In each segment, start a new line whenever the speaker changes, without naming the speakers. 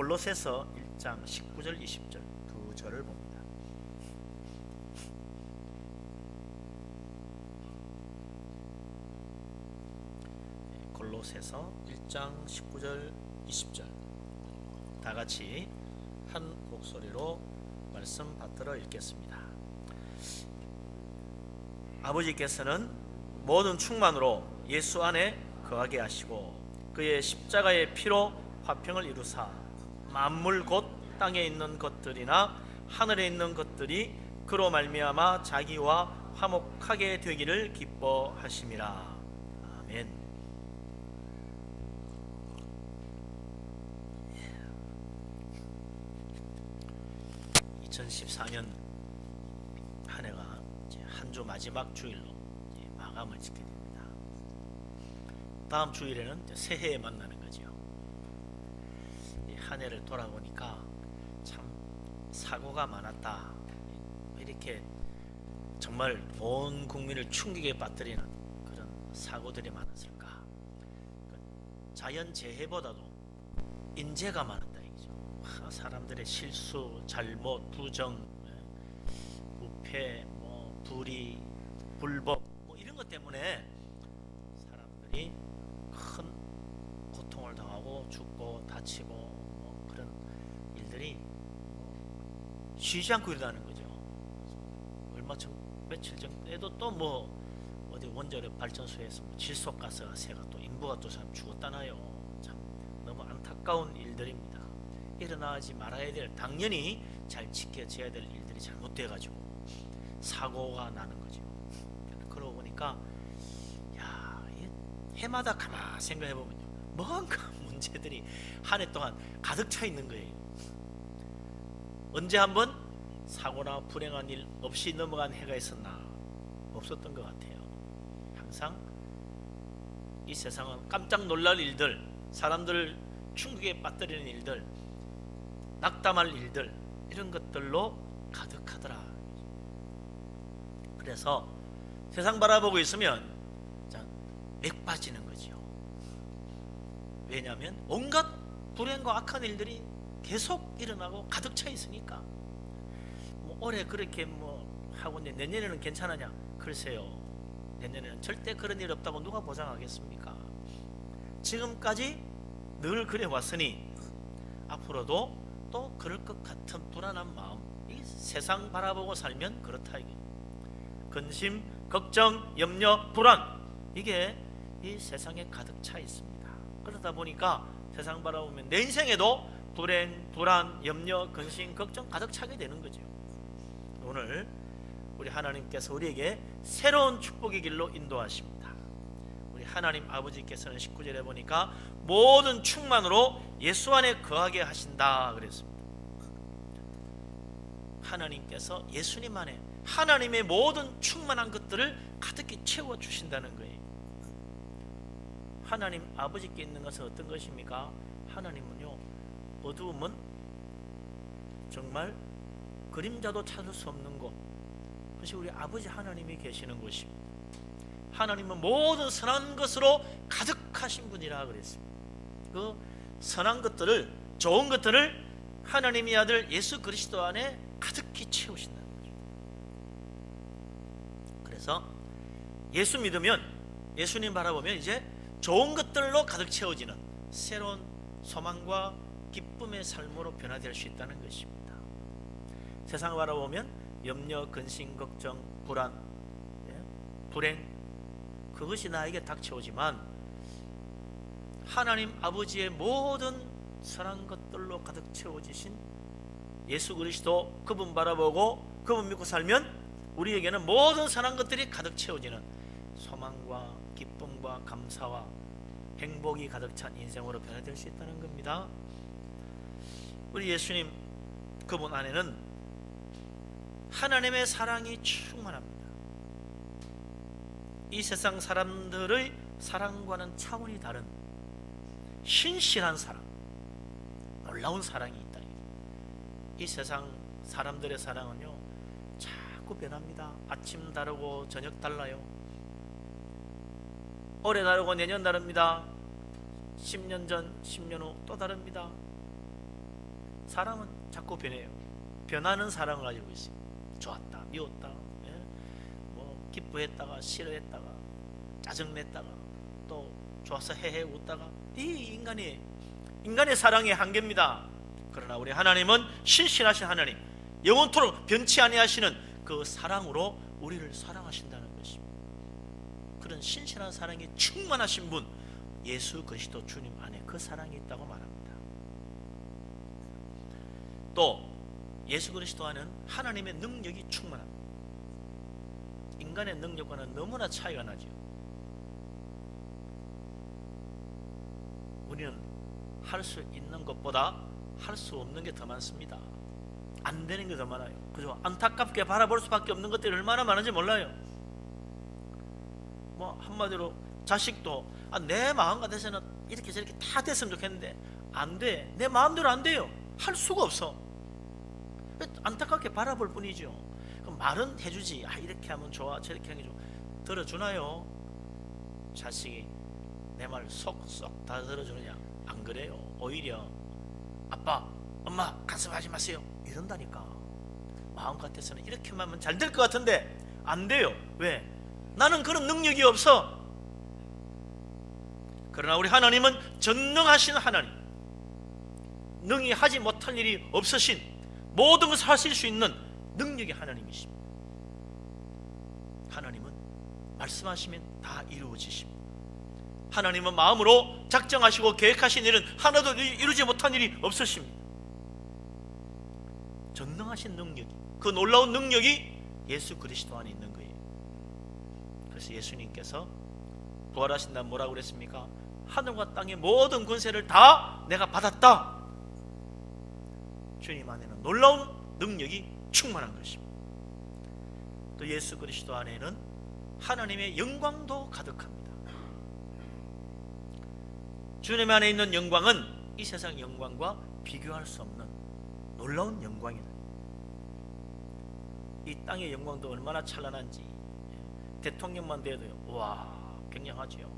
골로새서 1장 19절 20절 두 절을 봅니다. 골로새서 1장 19절 20절 다 같이 한 목소리로 말씀 받들어 읽겠습니다. 아버지께서는 모든 충만으로 예수 안에 거하게 하시고 그의 십자가의 피로 화평을 이루사 만물 곧 땅에 있는 것들이나 하늘에 있는 것들이 그로 말미암아 자기와 화목하게 되기를 기뻐하심이라. 아멘. 2014년 한 해가 한 주 마지막 주일로 마감을 짓게 됩니다. 다음 주일에는 새해에 만나는 거죠. 한 해를 돌아보니까 참 사고가 많았다. 이렇게 정말 온 국민을 충격에 빠뜨리는 그런 사고들이 많았을까? 자연재해보다도 인재가 많았다 이거죠. 사람들의 실수, 잘못, 부정, 부패, 불의, 불법 이런 것 때문에 사람들이 큰 고통을 당하고 죽고 다치고 그런 일들이 쉬지 않고 일어나는 거죠. 얼마 전 며칠 전에도 또 어디 원자력 발전소에서 질소가스가 새가 또 인부가 또 사람 죽었다나요. 참 너무 안타까운 일들입니다. 일어나지 말아야 될, 당연히 잘 지켜져야 될 일들이 잘못돼 가지고 사고가 나는 거죠. 그러고 보니까 해마다 가만 생각해 보면요, 뭔가 문제들이 한 해 동안 가득 차 있는 거예요. 언제 한번 사고나 불행한 일 없이 넘어간 해가 있었나? 없었던 것 같아요. 항상 이 세상은 깜짝 놀랄 일들, 사람들을 충격에 빠뜨리는 일들, 낙담할 일들, 이런 것들로 가득하더라. 그래서 세상 바라보고 있으면 맥 빠지는 거죠. 왜냐하면 온갖 불행과 악한 일들이 계속 일어나고 가득 차 있으니까. 올해 그렇게 하고 내년에는 괜찮으냐? 글쎄요, 내년에는 절대 그런 일 없다고 누가 보장하겠습니까? 지금까지 늘 그래 왔으니 앞으로도 또 그럴 것 같은 불안한 마음, 이 세상 바라보고 살면 그렇다 이게. 근심, 걱정, 염려, 불안, 이게 이 세상에 가득 차 있습니다. 그러다 보니까 세상 바라보면 내 인생에도 불행, 불안, 염려, 근심, 걱정 가득 차게 되는 거죠. 오늘 우리 하나님께서 우리에게 새로운 축복의 길로 인도하십니다. 우리 하나님 아버지께서는 19절에 보니까 모든 충만으로 예수 안에 거하게 하신다 그랬습니다. 하나님께서 예수님 안에 하나님의 모든 충만한 것들을 가득히 채워주신다는 거예요. 하나님 아버지께 있는 것은 어떤 것입니까? 하나님은요, 어두움은 정말 그림자도 찾을 수 없는 곳, 그것이 우리 아버지 하나님이 계시는 곳입니다. 하나님은 모든 선한 것으로 가득하신 분이라 그랬습니다. 그 선한 것들을, 좋은 것들을 하나님의 아들 예수 그리스도 안에 가득히 채우신다는 거죠. 그래서 예수 믿으면, 예수님 바라보면 이제 좋은 것들로 가득 채워지는 새로운 소망과 기쁨의 삶으로 변화될 수 있다는 것입니다. 세상을 바라보면 염려, 근심, 걱정, 불안, 불행, 그것이 나에게 닥쳐오지만 하나님 아버지의 모든 선한 것들로 가득 채워지신 예수 그리스도, 그분 바라보고 그분 믿고 살면 우리에게는 모든 선한 것들이 가득 채워지는 소망과 기쁨과 감사와 행복이 가득 찬 인생으로 변화될 수 있다는 겁니다. 우리 예수님 그분 안에는 하나님의 사랑이 충만합니다. 이 세상 사람들의 사랑과는 차원이 다른 신실한 사랑, 놀라운 사랑이 있다. 이 세상 사람들의 사랑은요, 자꾸 변합니다. 아침 다르고 저녁 달라요. 올해 다르고 내년 다릅니다. 10년 전, 10년 후 또 다릅니다. 사람은 자꾸 변해요. 변하는 사랑을 가지고 있어요. 좋았다, 미웠다, 예? 뭐 기뻐했다가 싫어했다가 짜증냈다가 또 좋아서 헤헤 웃다가, 이 인간의 사랑의 한계입니다. 그러나 우리 하나님은 신실하신 하나님, 영원토록 변치 아니하시는 그 사랑으로 우리를 사랑하신다는 것입니다. 그런 신실한 사랑에 충만하신 분, 예수 그리스도 주님 안에 그 사랑이 있다고 말합니다. 또 예수 그리스도 안에는 하나님의 능력이 충만합니다. 인간의 능력과는 너무나 차이가 나죠. 우리는 할 수 있는 것보다 할 수 없는 게 더 많습니다. 안 되는 게 더 많아요. 그죠? 안타깝게 바라볼 수밖에 없는 것들이 얼마나 많은지 몰라요. 뭐 한마디로 자식도 내 마음 같아서는 이렇게 저렇게 다 됐으면 좋겠는데 안 돼. 내 마음대로 안 돼요. 할 수가 없어. 안타깝게 바라볼 뿐이죠. 그럼 말은 해주지. 이렇게 하면 좋아, 저렇게 하는 게 좋아. 들어주나요? 자식이 내 말 쏙쏙 다 들어주느냐? 안 그래요. 오히려 아빠, 엄마 간섭하지 마세요 이런다니까. 마음 같아서는 이렇게만 하면 잘 될 것 같은데 안 돼요. 왜? 나는 그런 능력이 없어. 그러나 우리 하나님은 전능하신 하나님, 능히 하지 못할 일이 없으신, 모든 것을 하실 수 있는 능력의 하나님이십니다. 하나님은 말씀하시면 다 이루어지십니다. 하나님은 마음으로 작정하시고 계획하신 일은 하나도 이루지 못한 일이 없으십니다. 전능하신 능력이, 그 놀라운 능력이 예수 그리스도 안에 있는 거예요. 그래서 예수님께서 부활하신 다음 뭐라고 그랬습니까? 하늘과 땅의 모든 권세를 다 내가 받았다. 주님 안에는 놀라운 능력이 충만한 것입니다. 또 예수 그리스도 안에는 하나님의 영광도 가득합니다. 주님 안에 있는 영광은 이 세상 영광과 비교할 수 없는 놀라운 영광이다. 이 땅의 영광도 얼마나 찬란한지, 대통령만 돼도 와 굉장하지요.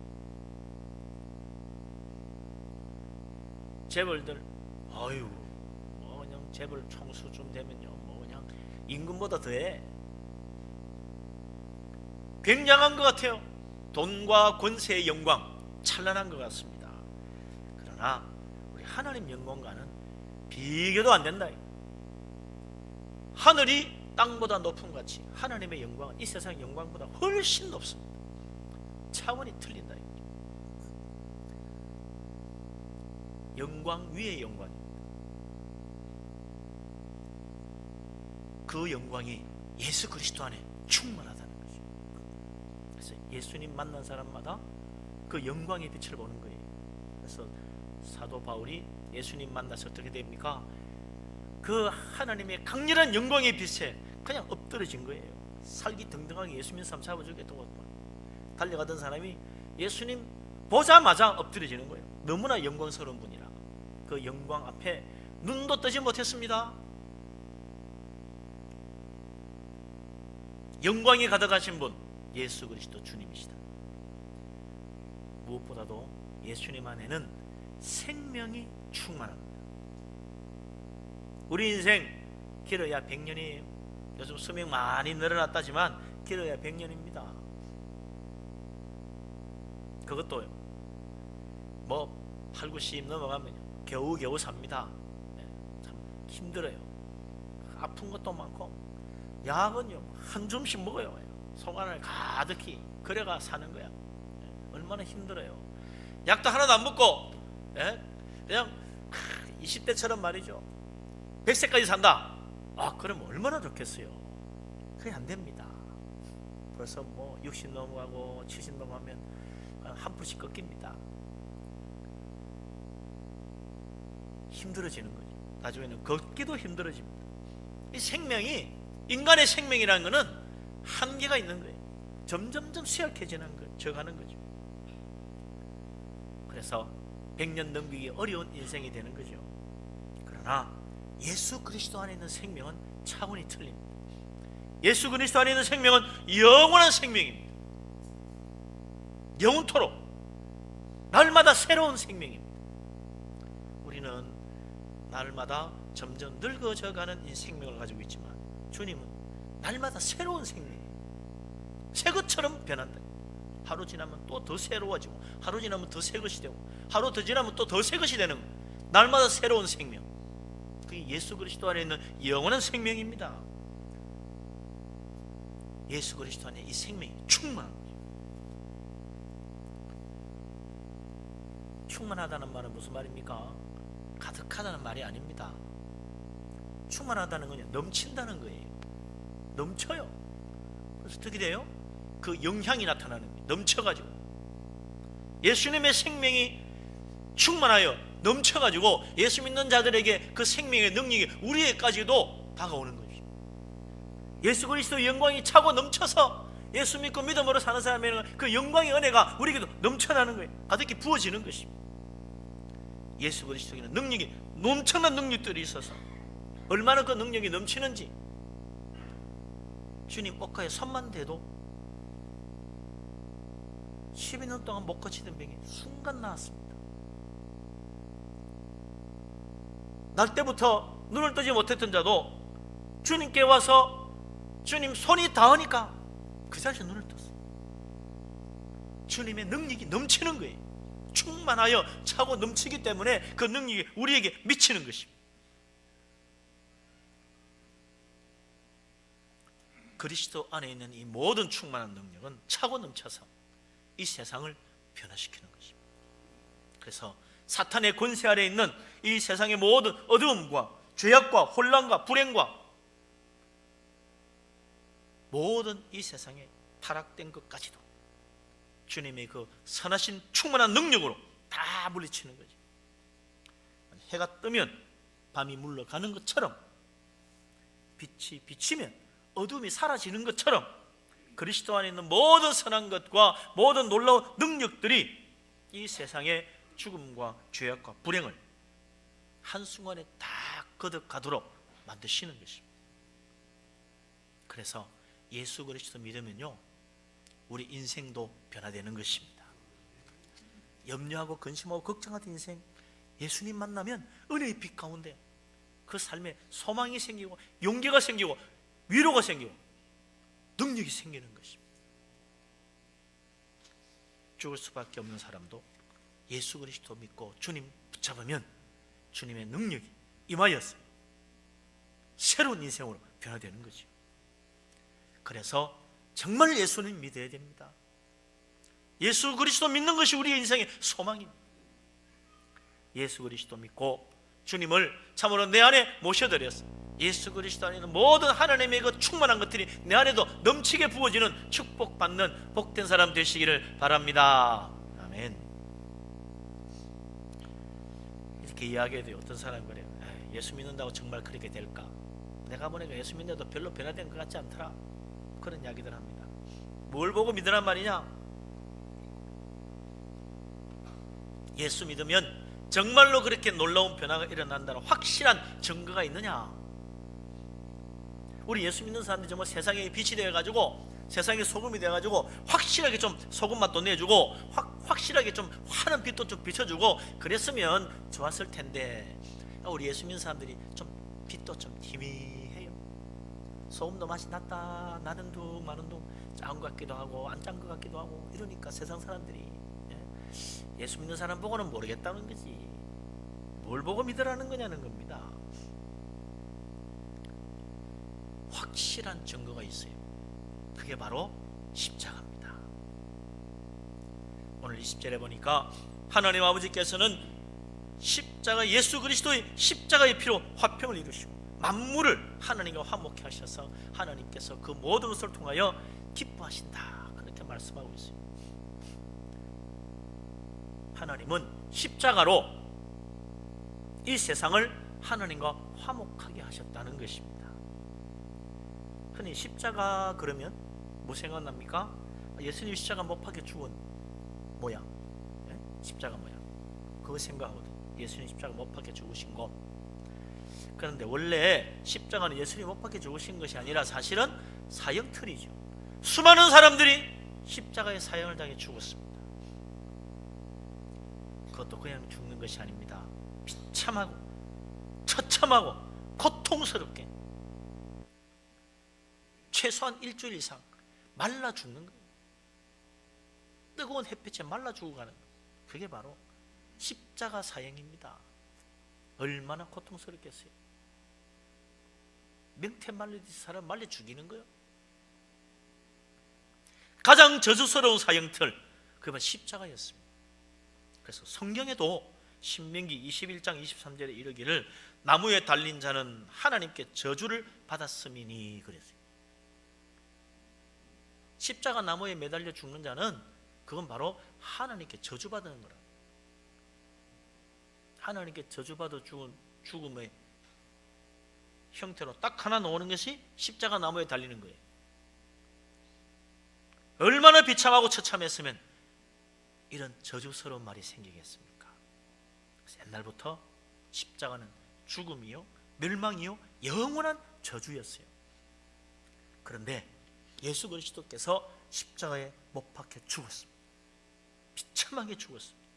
재벌들 뭐 그냥 재벌 총수쯤 되면요 뭐 그냥 임금보다 더해. 굉장한 것 같아요. 돈과 권세의 영광 찬란한 것 같습니다. 그러나 우리 하나님 영광과는 비교도 안 된다. 하늘이 땅보다 높은 것 같이 하나님의 영광은 이 세상 영광보다 훨씬 높습니다. 차원이 틀린다. 영광 위의 영광입니다. 그 영광이 예수 그리스도 안에 충만하다는 거죠. 그래서 예수님 만난 사람마다 그 영광의 빛을 보는 거예요. 그래서 사도 바울이 예수님 만나서 어떻게 됩니까? 그 하나님의 강렬한 영광의 빛에 그냥 엎드러진 거예요. 살기 등등하게 예수님 삶 잡아주겠다고 달려가던 사람이 예수님 보자마자 엎드려지는 거예요. 너무나 영광스러운 분이라 그 영광 앞에 눈도 뜨지 못했습니다. 영광이 가득하신 분 예수 그리스도 주님이시다. 무엇보다도 예수님 안에는 생명이 충만합니다. 우리 인생 길어야 100년이에요. 요즘 수명 많이 늘어났다지만 길어야 100년입니다. 그것도 뭐 8, 90 넘어가면 겨우겨우 삽니다. 참 힘들어요. 아픈 것도 많고 약은요 한 줌씩 먹어요. 속 안을 가득히 그래가 사는 거야. 얼마나 힘들어요. 약도 하나도 안 먹고 그냥 20대처럼 말이죠 100세까지 산다. 그럼 얼마나 좋겠어요. 그게 안 됩니다. 벌써 뭐 60 넘어가고 70 넘어가면 한 푼씩 꺾입니다. 힘들어지는 거죠. 나중에는 걷기도 힘들어집니다. 이 생명이, 인간의 생명이라는 것은 한계가 있는 거예요. 점점점 쇠약해지는 거, 져가는 거죠. 그래서 100년 넘기기 어려운 인생이 되는 거죠. 그러나 예수 그리스도 안에 있는 생명은 차원이 틀립니다. 예수 그리스도 안에 있는 생명은 영원한 생명입니다. 영원토록 날마다 새로운 생명입니다. 우리는 날마다 점점 늙어져가는 이 생명을 가지고 있지만 주님은 날마다 새로운 생명, 새 것처럼 변한다. 하루 지나면 또 더 새로워지고, 하루 지나면 더 새 것이 되고, 하루 더 지나면 또 더 새 것이 되는 거예요. 날마다 새로운 생명. 그게 예수 그리스도 안에 있는 영원한 생명입니다. 예수 그리스도 안에 이 생명이 충만한 거죠. 충만하다는 말은 무슨 말입니까? 가득하다는 말이 아닙니다. 충만하다는 건 넘친다는 거예요. 넘쳐요. 그래서 어떻게 돼요? 그 영향이 나타나는 거예요. 넘쳐가지고 예수님의 생명이 충만하여 넘쳐가지고 예수 믿는 자들에게 그 생명의 능력이 우리에게까지도 다가오는 거죠. 예수 그리스도의 영광이 차고 넘쳐서 예수 믿고 믿음으로 사는 사람에게는 그 영광의 은혜가 우리에게도 넘쳐나는 거예요. 가득히 부어지는 것입니다. 예수 그리스도에게는 능력이, 엄청난 능력들이 있어서 얼마나 그 능력이 넘치는지 주님 옷가에 손만 대도 12년 동안 못 고치던 병이 순간 나았습니다. 날 때부터 눈을 뜨지 못했던 자도 주님께 와서 주님 손이 닿으니까 그 자리에서 눈을 떴어요. 주님의 능력이 넘치는 거예요. 충만하여 차고 넘치기 때문에 그 능력이 우리에게 미치는 것입니다. 그리스도 안에 있는 이 모든 충만한 능력은 차고 넘쳐서 이 세상을 변화시키는 것입니다. 그래서 사탄의 권세 아래 있는 이 세상의 모든 어두움과 죄악과 혼란과 불행과 모든 이 세상에 타락된 것까지도 주님의 그 선하신 충만한 능력으로 다 물리치는 거죠. 해가 뜨면 밤이 물러가는 것처럼, 빛이 비치면 어둠이 사라지는 것처럼 그리스도 안에 있는 모든 선한 것과 모든 놀라운 능력들이 이 세상의 죽음과 죄악과 불행을 한순간에 다 거듭가도록 만드시는 것입니다. 그래서 예수 그리스도 믿으면요, 우리 인생도 변화되는 것입니다. 염려하고 근심하고 걱정하던 인생, 예수님 만나면 은혜의 빛 가운데 그 삶에 소망이 생기고 용기가 생기고 위로가 생기고 능력이 생기는 것입니다. 죽을 수밖에 없는 사람도 예수 그리스도 믿고 주님 붙잡으면 주님의 능력이 임하여서 새로운 인생으로 변화되는 거죠. 그래서 정말 예수님 믿어야 됩니다. 예수 그리스도 믿는 것이 우리의 인생의 소망입니다. 예수 그리스도 믿고 주님을 참으로 내 안에 모셔드려서 예수 그리스도 안에 있는 모든 하나님의 그 충만한 것들이 내 안에도 넘치게 부어지는 축복받는 복된 사람 되시기를 바랍니다. 아멘. 이렇게 이야기해도 어떤 사람은 그래요. 예수 믿는다고 정말 그렇게 될까? 내가 보니까 예수 믿는데도 별로 변화된 것 같지 않더라. 그런 이야기들 합니다. 뭘 보고 믿으란 말이냐? 예수 믿으면 정말로 그렇게 놀라운 변화가 일어난다는 확실한 증거가 있느냐? 우리 예수 믿는 사람들이 정말 세상에 빛이 되어가지고 세상에 소금이 되어가지고 확실하게 좀 소금 맛도 내주고 확실하게 좀 환한 빛도 좀 비춰주고 그랬으면 좋았을 텐데 우리 예수 믿는 사람들이 좀 빛도 좀 희미해요. 소금도 맛이 났다 나는 둥 마는 둥 짠 것 같기도 하고 안 짠 것 같기도 하고 이러니까 세상 사람들이 예수 믿는 사람 보고는 모르겠다는 거지. 뭘 보고 믿으라는 거냐는 겁니다. 확실한 증거가 있어요. 그게 바로 십자가입니다. 오늘 20절에 보니까 하나님 아버지께서는 십자가 예수 그리스도의 십자가의 피로 화평을 이루시고 만물을 하나님과 화목케 하셔서 하나님께서 그 모든 것을 통하여 기뻐하신다 그렇게 말씀하고 있어요. 하나님은 십자가로 이 세상을 하나님과 화목하게 하셨다는 것입니다. 흔히 십자가 그러면 뭐 생각납니까? 예수님 십자가 못 박혀 죽은 모양, 십자가 모양 그거 생각하거든. 예수님 십자가 못 박혀 죽으신 것. 그런데 원래 십자가는 예수님 못 박혀 죽으신 것이 아니라 사실은 사형틀이죠. 수많은 사람들이 십자가의 사형을 당해 죽었습니다. 그것도 그냥 죽는 것이 아닙니다. 비참하고 처참한 처참하고 고통스럽게 최소한 일주일 이상 말라 죽는 거예요. 뜨거운 햇빛에 말라 죽어가는 거예요. 그게 바로 십자가 사형입니다. 얼마나 고통스럽겠어요. 명태 말리듯이 사람 말려 죽이는 거예요. 가장 저주스러운 사형틀, 그건 십자가였습니다. 그래서 성경에도 신명기 21장 23절에 이르기를 나무에 달린 자는 하나님께 저주를 받았음이니 그랬어요. 십자가 나무에 매달려 죽는 자는 그건 바로 하나님께 저주받는 거라. 하나님께 저주받아 죽은 죽음의 형태로 딱 하나 나오는 것이 십자가 나무에 달리는 거예요. 얼마나 비참하고 처참했으면 이런 저주스러운 말이 생기겠습니까? 그래서 옛날부터 십자가는 죽음이요, 멸망이요, 영원한 저주였어요. 그런데 예수 그리스도께서 십자가에 못 박혀 죽었습니다. 비참하게 죽었습니다.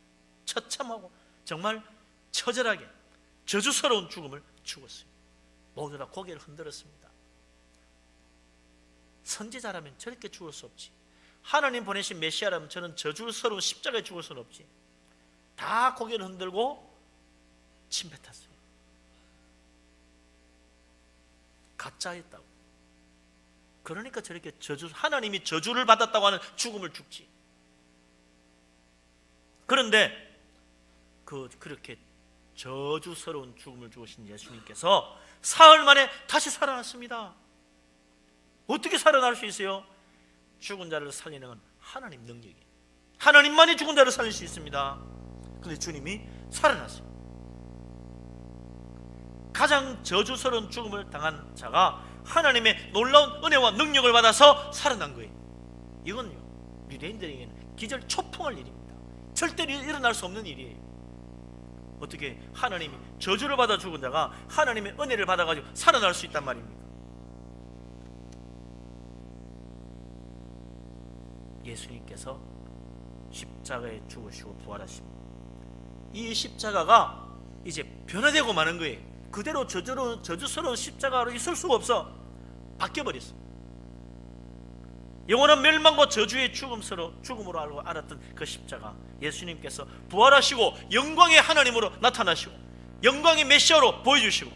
처참하고 정말 처절하게 저주스러운 죽음을 죽었어요. 모두 다 고개를 흔들었습니다. 선지자라면 저렇게 죽을 수 없지. 하나님 보내신 메시아라면 저는 저주스러운 십자가에 죽을 수는 없지. 다 고개를 흔들고 침 뱉었어요. 가짜였다고. 그러니까 저렇게 하나님이 저주를 받았다고 하는 죽음을 죽지. 그런데 그렇게 저주스러운 죽음을 죽으신 예수님께서 사흘 만에 다시 살아났습니다. 어떻게 살아날 수 있어요? 죽은 자를 살리는 건 하나님 능력이에요. 하나님만이 죽은 자를 살릴 수 있습니다. 그런데 주님이 살아났어요. 가장 저주스러운 죽음을 당한 자가 하나님의 놀라운 은혜와 능력을 받아서 살아난 거예요. 이건요, 유대인들에게는 기절 초풍할 일입니다. 절대로 일어날 수 없는 일이에요. 어떻게 하나님이 저주를 받아 죽은 자가 하나님의 은혜를 받아가지고 살아날 수 있단 말입니까? 예수님께서 십자가에 죽으시고 부활하십니다. 이 십자가가 이제 변화되고 마는 거예요. 그대로 저주스러운 십자가로 있을 수가 없어. 바뀌어버렸어. 영원한 멸망과 저주의 죽음으로 알았던 그 십자가, 예수님께서 부활하시고 영광의 하나님으로 나타나시고 영광의 메시아로 보여주시고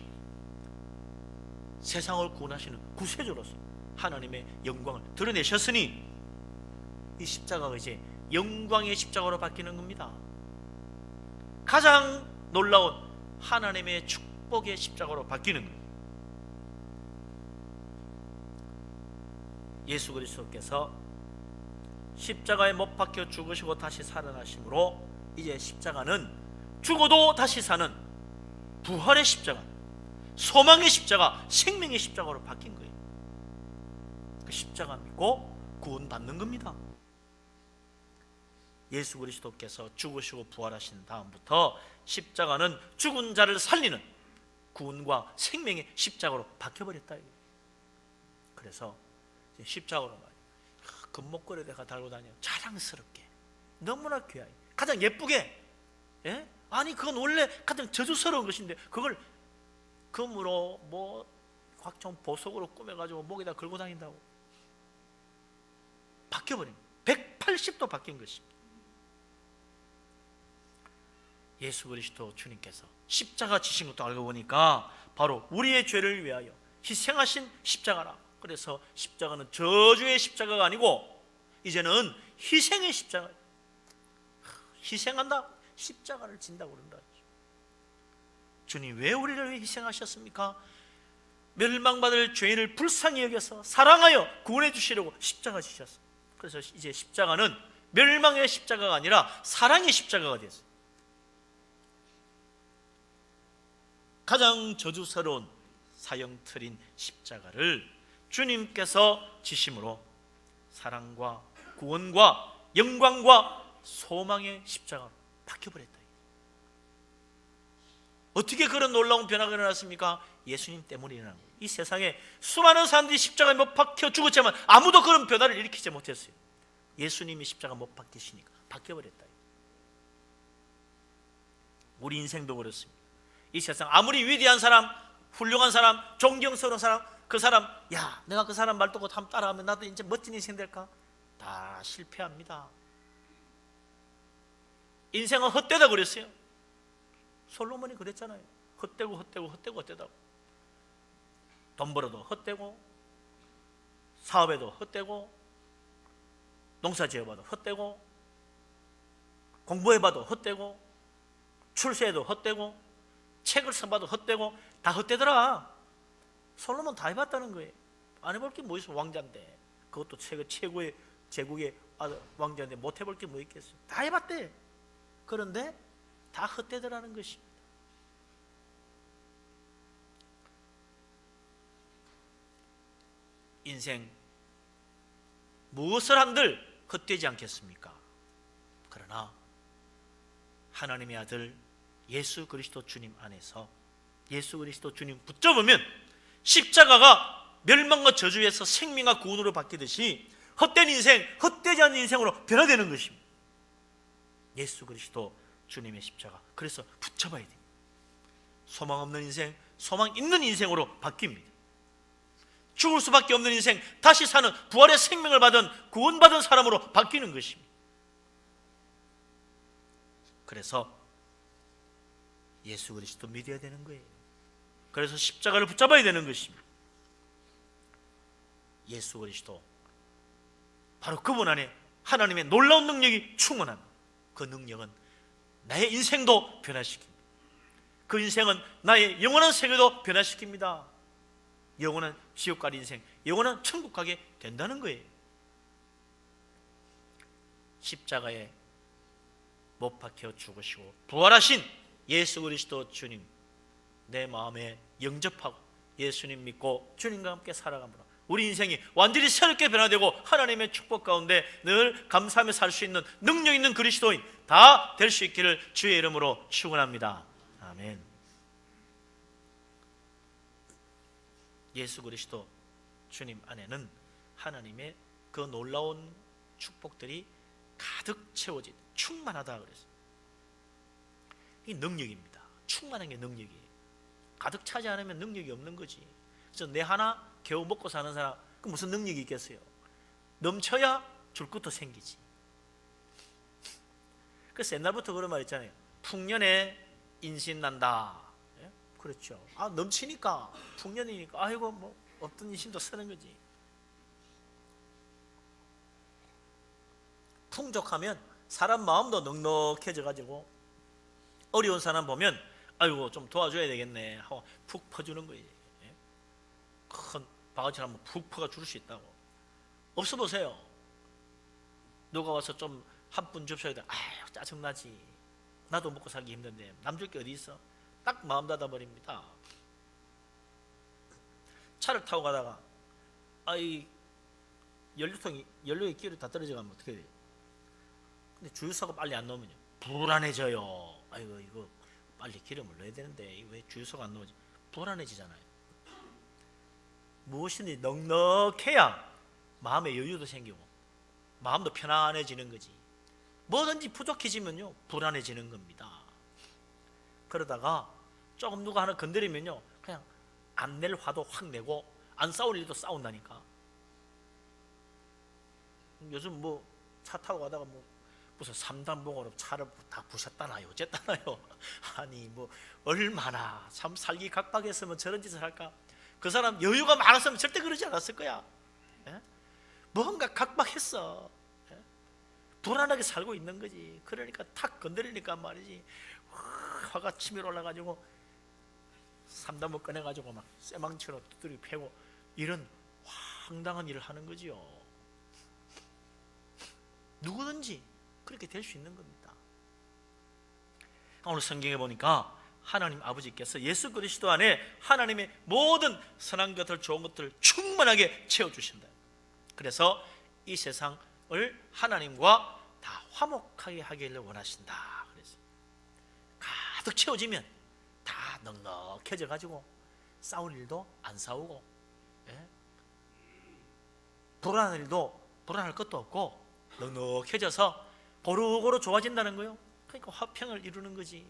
세상을 구원하시는 구세주로서 하나님의 영광을 드러내셨으니 이 십자가가 이제 영광의 십자가로 바뀌는 겁니다. 가장 놀라운 하나님의 축복의 십자가로 바뀌는 거예요. 예수 그리스도께서 십자가에 못 박혀 죽으시고 다시 살아나심으로 이제 십자가는 죽어도 다시 사는 부활의 십자가, 소망의 십자가, 생명의 십자가로 바뀐 거예요. 그 십자가 믿고 구원받는 겁니다. 예수 그리스도께서 죽으시고 부활하신 다음부터 십자가는 죽은 자를 살리는 구원과 생명의 십자가로 바뀌어버렸다. 그래서 십자가로 말이야, 금목걸이에다가 달고 다녀 자랑스럽게, 너무나 귀하게, 가장 예쁘게. 예? 아니 그건 원래 가장 저주스러운 것인데 그걸 금으로 뭐 각종 보석으로 꾸며가지고 목에다 걸고 다닌다고. 바뀌어버린 180도 바뀐 것입니다. 예수 그리스도 주님께서 십자가 지신 것도 알고 보니까 바로 우리의 죄를 위하여 희생하신 십자가라. 그래서 십자가는 저주의 십자가가 아니고 이제는 희생의 십자가. 희생한다, 십자가를 진다고 그런다. 주님 왜 우리를 위해 희생하셨습니까? 멸망받을 죄인을 불쌍히 여겨서 사랑하여 구원해 주시려고 십자가 지셨어요. 그래서 이제 십자가는 멸망의 십자가가 아니라 사랑의 십자가가 됐어요. 가장 저주스러운 사형틀인 십자가를 주님께서 지심으로 사랑과 구원과 영광과 소망의 십자가로 바뀌어버렸다. 어떻게 그런 놀라운 변화가 일어났습니까? 예수님 때문에 일어난 거예요. 이 세상에 수많은 사람들이 십자가에 못 박혀 죽었지만 아무도 그런 변화를 일으키지 못했어요. 예수님이 십자가 못 박히시니까 바뀌어버렸다. 우리 인생도 그렇습니다. 이 세상 아무리 위대한 사람, 훌륭한 사람, 존경스러운 사람, 그 사람, 야, 내가 그 사람 말 듣고 한번 따라하면 나도 이제 멋진 인생 될까? 다 실패합니다. 인생은 헛되다 그랬어요. 솔로몬이 그랬잖아요. 헛되고 헛되고 헛되고 헛되다고. 돈 벌어도 헛되고, 사업에도 헛되고, 농사 지어봐도 헛되고, 공부해봐도 헛되고, 출세해도 헛되고, 책을 써봐도 헛되고, 다 헛되더라. 솔로몬 다 해봤다는 거예요. 안 해볼 게 뭐 있어. 왕자인데, 그것도 최고의 제국의 왕자인데 못 해볼 게 뭐 있겠어요. 다 해봤대. 그런데 다 헛되더라는 것입니다. 인생 무엇을 한들 헛되지 않겠습니까? 그러나 하나님의 아들 예수 그리스도 주님 안에서 예수 그리스도 주님 붙잡으면 십자가가 멸망과 저주에서 생명과 구원으로 바뀌듯이 헛된 인생, 헛되지 않은 인생으로 변화되는 것입니다. 예수 그리스도 주님의 십자가. 그래서 붙잡아야 됩니다. 소망 없는 인생, 소망 있는 인생으로 바뀝니다. 죽을 수밖에 없는 인생, 다시 사는 부활의 생명을 받은 구원받은 사람으로 바뀌는 것입니다. 그래서 예수 그리스도 믿어야 되는 거예요. 그래서 십자가를 붙잡아야 되는 것입니다. 예수 그리스도, 바로 그분 안에 하나님의 놀라운 능력이 충만합니다. 그 능력은 나의 인생도 변화시킵니다. 그 인생은 나의 영원한 세계도 변화시킵니다. 영원한 지옥 갈 인생, 영원한 천국 가게 된다는 거예요. 십자가에 못 박혀 죽으시고 부활하신 예수 그리스도 주님, 내 마음에 영접하고 예수님 믿고 주님과 함께 살아갑니다. 우리 인생이 완전히 새롭게 변화되고 하나님의 축복 가운데 늘 감사하며 살 수 있는 능력 있는 그리스도인 다 될 수 있기를 주의 이름으로 축원합니다. 아멘. 예수 그리스도 주님 안에는 하나님의 그 놀라운 축복들이 가득 채워진, 충만하다 그랬어요. 이 능력입니다. 충만한 게 능력이에요. 가득 차지 않으면 능력이 없는 거지. 그래서 내 하나 겨우 먹고 사는 사람, 그 무슨 능력이 있겠어요? 넘쳐야 줄 것도 생기지. 그래서 옛날부터 그런 말 있잖아요. 풍년에 인신난다. 예? 그렇죠. 넘치니까, 풍년이니까 아이고 뭐 없던 인심도 쓰는 거지. 풍족하면 사람 마음도 넉넉해져 가지고 어려운 사람 보면 아이고 좀 도와줘야 되겠네 하고 푹 퍼주는 거예요. 예? 큰 바가지를 한번 푹 퍼가 줄 수 있다고. 없어 보세요. 누가 와서 좀 한 푼 줍셔야 돼. 아유 짜증나지. 나도 먹고 살기 힘든데 남 줄 게 어디 있어. 딱 마음 닫아버립니다. 차를 타고 가다가 연료의 기울이 다 떨어져가면 어떻게 돼요? 근데 주유소가 빨리 안 나오면요 불안해져요. 아이고 이거 빨리 기름을 넣어야 되는데 왜 주유소가 안 나오지? 불안해지잖아요. 무엇이든지 넉넉해야 마음의 여유도 생기고 마음도 편안해지는 거지. 뭐든지 부족해지면요 불안해지는 겁니다. 그러다가 조금 누가 하나 건드리면요 그냥 안 낼 화도 확 내고 안 싸울 일도 싸운다니까. 요즘 뭐 차 타고 가다가 뭐 무슨 삼단봉으로 차를 다 부셨다나요 어쨌다나요. 아니 뭐 얼마나 참 살기 각박했으면 저런 짓을 할까. 그 사람 여유가 많았으면 절대 그러지 않았을 거야. 예? 뭔가 각박했어. 예? 불안하게 살고 있는 거지. 그러니까 탁 건드리니까 말이지 화가 치밀어 올라가지고 삼단봉 꺼내가지고 막 쇠망치로 두드려 패고 이런 황당한 일을 하는 거지요. 누구든지 그렇게 될 수 있는 겁니다. 오늘 성경에 보니까 하나님 아버지께서 예수 그리스도 안에 하나님의 모든 선한 것들, 좋은 것들을 충만하게 채워주신다. 그래서 이 세상을 하나님과 다 화목하게 하기를 원하신다. 그래서 가득 채워지면 다 넉넉해져 가지고 싸울 일도 안 싸우고, 예? 불안할 일도 불안할 것도 없고 넉넉해져서 고루고루 좋아진다는 거예요. 그러니까 화평을 이루는 거지.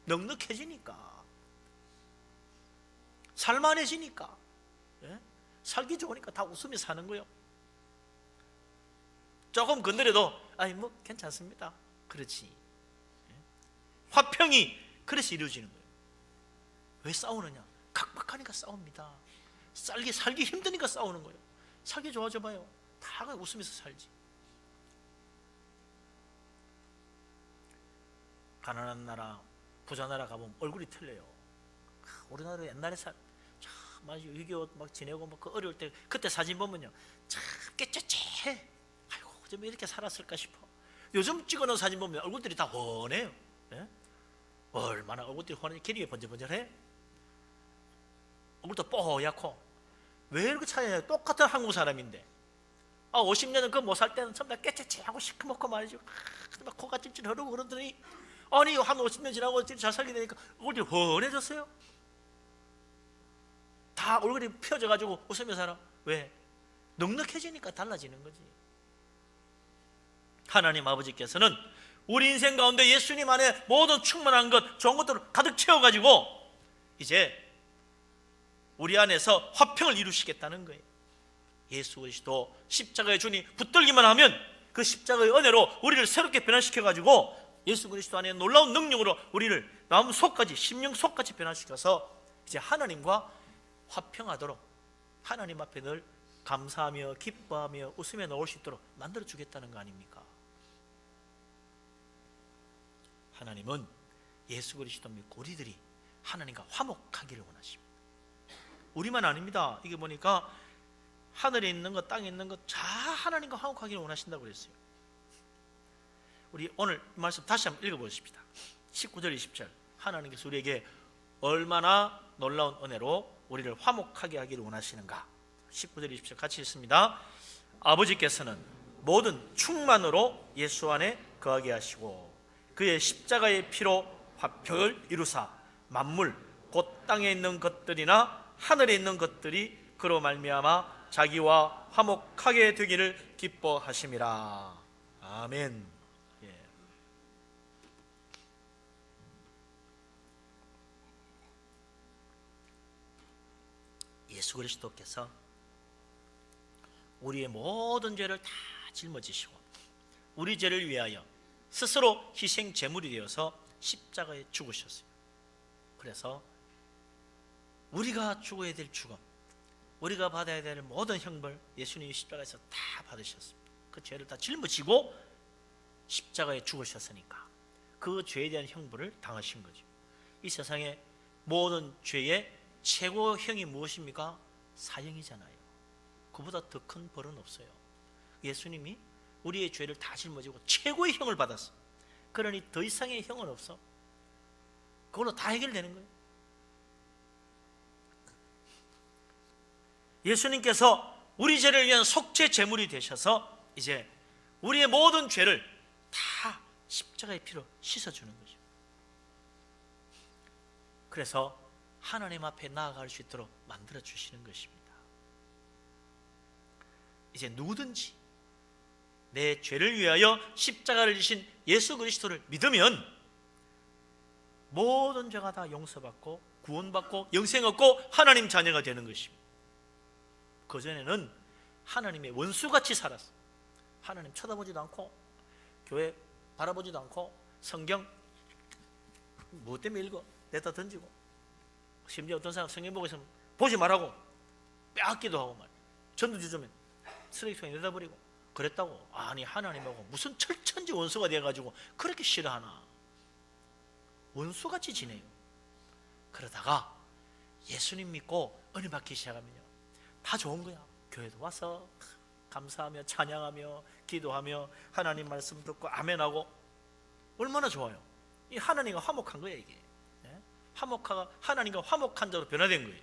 넉넉해지니까 살만해지니까, 예? 살기 좋으니까 다 웃으며 사는 거예요. 조금 건드려도 아니 뭐 괜찮습니다. 그렇지. 예? 화평이 그래서 이루어지는 거예요. 왜 싸우느냐? 각박하니까 싸웁니다. 살기 힘드니까 싸우는 거예요. 살기 좋아져 봐요. 다 웃으면서 살지. 가난한 나라, 부자 나라 가보면 얼굴이 틀려요. 우리나라 옛날에 막 6.25 막 지내고 막 그 어려울 때 그때 사진 보면요, 참 깨끗해. 아이고 좀 이렇게 살았을까 싶어. 요즘 찍어놓은 사진 보면 얼굴들이 다 훤해요. 예? 얼마나 얼굴들이 훤해. 기름이 번져번져해. 얼굴도 뽀얗고. 왜 이렇게 차이나요? 똑같은 한국 사람인데 50년은 그 못 살 때는 전부 다 깨끗하고 시커멓고 말이죠. 막 코가 찔찔 흐르고 그러더니 아니 한 50년 지나고 잘 살게 되니까 얼굴이 훤해졌어요. 다 얼굴이 펴져가지고 웃으며 살아. 왜? 넉넉해지니까 달라지는 거지. 하나님 아버지께서는 우리 인생 가운데 예수님 안에 모든 충만한 것, 좋은 것들을 가득 채워가지고 이제 우리 안에서 화평을 이루시겠다는 거예요. 예수 그리스도 십자가에 주니 붙들기만 하면 그 십자가의 은혜로 우리를 새롭게 변화시켜가지고 예수 그리스도 안에 놀라운 능력으로 우리를 마음 속까지, 심령 속까지 변화시켜서 이제 하나님과 화평하도록, 하나님 앞에 늘 감사하며 기뻐하며 웃으며 나올 수 있도록 만들어 주겠다는 거 아닙니까? 하나님은 예수 그리스도 믿고 우리들이 하나님과 화목하기를 원하십니다. 우리만 아닙니다. 이게 보니까 하늘에 있는 것, 땅에 있는 것 다 하나님과 화목하기를 원하신다고 그랬어요. 우리 오늘 말씀 다시 한번 읽어보십시다. 19절 20절 하나님께서 우리에게 얼마나 놀라운 은혜로 우리를 화목하게 하기를 원하시는가. 19절 20절 같이 읽습니다. 아버지께서는 모든 충만으로 예수 안에 거하게 하시고 그의 십자가의 피로 화평을 이루사 만물 곧 땅에 있는 것들이나 하늘에 있는 것들이 그로 말미암아 자기와 화목하게 되기를 기뻐하심이라. 아멘. 예수 그리스도께서 우리의 모든 죄를 다 짊어지시고 우리 죄를 위하여 스스로 희생 제물이 되어서 십자가에 죽으셨어요. 그래서 우리가 죽어야 될 죽음, 우리가 받아야 될 모든 형벌 예수님이 십자가에서 다 받으셨습니다. 그 죄를 다 짊어지고 십자가에 죽으셨으니까 그 죄에 대한 형벌을 당하신 거죠. 이 세상의 모든 죄의 최고형이 무엇입니까? 사형이잖아요. 그보다 더 큰 벌은 없어요. 예수님이 우리의 죄를 다 짊어지고 최고의 형을 받았어. 그러니 더 이상의 형은 없어. 그걸로 다 해결되는 거예요. 예수님께서 우리 죄를 위한 속죄 제물이 되셔서 이제 우리의 모든 죄를 다 십자가의 피로 씻어주는 거죠. 그래서 하나님 앞에 나아갈 수 있도록 만들어 주시는 것입니다. 이제 누구든지 내 죄를 위하여 십자가를 지신 예수 그리스도를 믿으면 모든 죄가 다 용서받고 구원받고 영생 얻고 하나님 자녀가 되는 것입니다. 그전에는 하나님의 원수같이 살았어. 하나님 쳐다보지도 않고 교회 바라보지도 않고 성경 뭐 때문에 읽어? 내다 던지고 심지어 어떤 사람 성경 보고 있으면 보지 말라고 빼앗기도 하고 말 전두주점에 쓰레기통에 내다버리고 그랬다고. 아니 하나님하고 무슨 철천지 원수가 돼가지고 그렇게 싫어하나. 원수같이 지내요. 그러다가 예수님 믿고 은혜 받기 시작하면요 다 좋은 거야. 교회도 와서 감사하며 찬양하며 기도하며 하나님 말씀 듣고 아멘하고 얼마나 좋아요. 이 하나님과 화목한 거예요. 이게 하나님과 화목한 자로 변화된 거예요.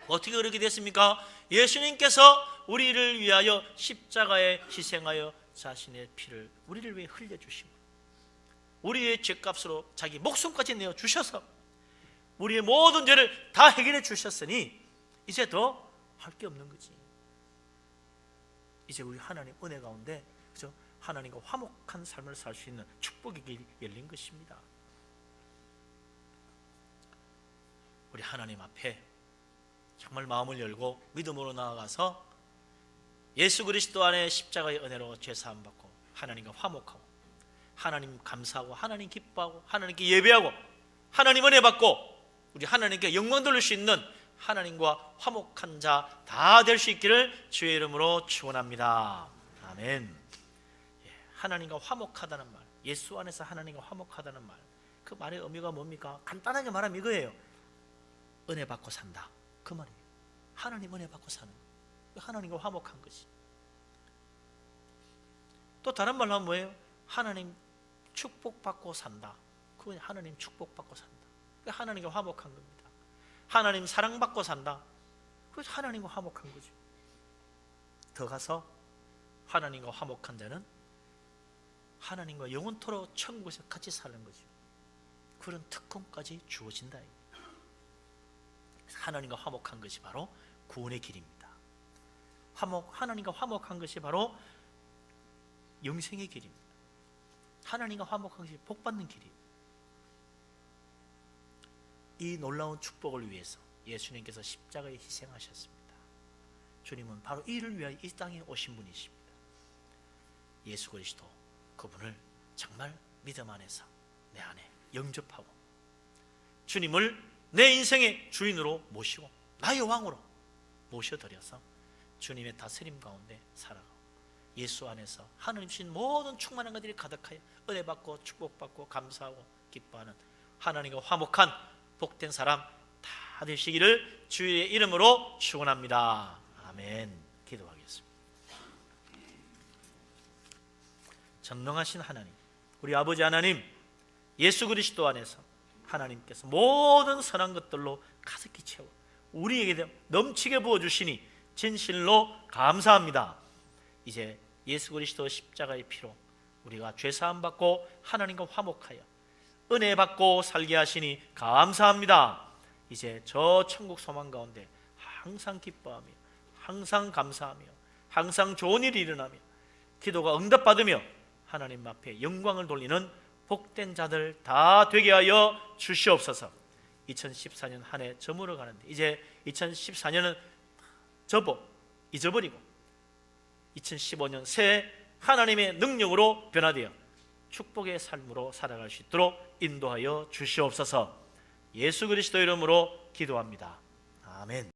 어떻게 그렇게 됐습니까? 예수님께서 우리를 위하여 십자가에 희생하여 자신의 피를 우리를 위해 흘려주신 거예요. 우리의 죄값으로 자기 목숨까지 내어주셔서 우리의 모든 죄를 다 해결해 주셨으니 이제 더 할 게 없는 거지. 이제 우리 하나님 은혜 가운데 그죠? 하나님과 화목한 삶을 살 수 있는 축복의 길이 열린 것입니다. 우리 하나님 앞에 정말 마음을 열고 믿음으로 나아가서 예수 그리스도 안에 십자가의 은혜로 죄사함 받고 하나님과 화목하고 하나님 감사하고 하나님 기뻐하고 하나님께 예배하고 하나님 은혜 받고 우리 하나님께 영광 돌릴 수 있는 하나님과 화목한 자 다 될 수 있기를 주의 이름으로 축원합니다. 아멘. 하나님과 화목하다는 말, 예수 안에서 하나님과 화목하다는 말, 그 말의 의미가 뭡니까? 간단하게 말하면 이거예요. 은혜 받고 산다, 그 말이에요. 하나님 은혜 받고 사는 거예요. 하나님과 화목한 거지. 또 다른 말로 하면 뭐예요? 하나님 축복받고 산다, 그건 하나님 축복받고 산다, 하나님과 화목한 겁니다. 하나님 사랑받고 산다, 그래서 하나님과 화목한 거죠. 더 가서 하나님과 화목한 자는 하나님과 영원토록 천국에서 같이 사는 거죠. 그런 특권까지 주어진다. 하나님과 화목한 것이 바로 구원의 길입니다. 하나님과 화목한 것이 바로 영생의 길입니다. 하나님과 화목한 것이 복받는 길이에요. 이 놀라운 축복을 위해서 예수님께서 십자가에 희생하셨습니다. 주님은 바로 이를 위하여 이 땅에 오신 분이십니다. 예수 그리스도, 그분을 정말 믿음 안에서 내 안에 영접하고 주님을 내 인생의 주인으로 모시고 나의 왕으로 모셔드려서 주님의 다스림 가운데 살아가고 예수 안에서 하나님 주신 모든 충만한 것들이 가득하여 은혜 받고 축복받고 감사하고 기뻐하는 하나님과 화목한 복된 사람 다 되시기를 주의 이름으로 축원합니다. 아멘. 기도하겠습니다. 전능하신 하나님, 우리 아버지 하나님, 예수 그리스도 안에서 하나님께서 모든 선한 것들로 가득히 채워 우리에게 넘치게 부어주시니 진실로 감사합니다. 이제 예수 그리스도 십자가의 피로 우리가 죄사함 받고 하나님과 화목하여 은혜 받고 살게 하시니 감사합니다. 이제 저 천국 소망 가운데 항상 기뻐하며 항상 감사하며 항상 좋은 일이 일어나며 기도가 응답받으며 하나님 앞에 영광을 돌리는 복된 자들 다 되게 하여 주시옵소서. 2014년 한 해 저물어 가는데 이제 2014년은 잊어버리고 2015년 새해 하나님의 능력으로 변화되어 축복의 삶으로 살아갈 수 있도록 인도하여 주시옵소서. 예수 그리스도 이름으로 기도합니다. 아멘.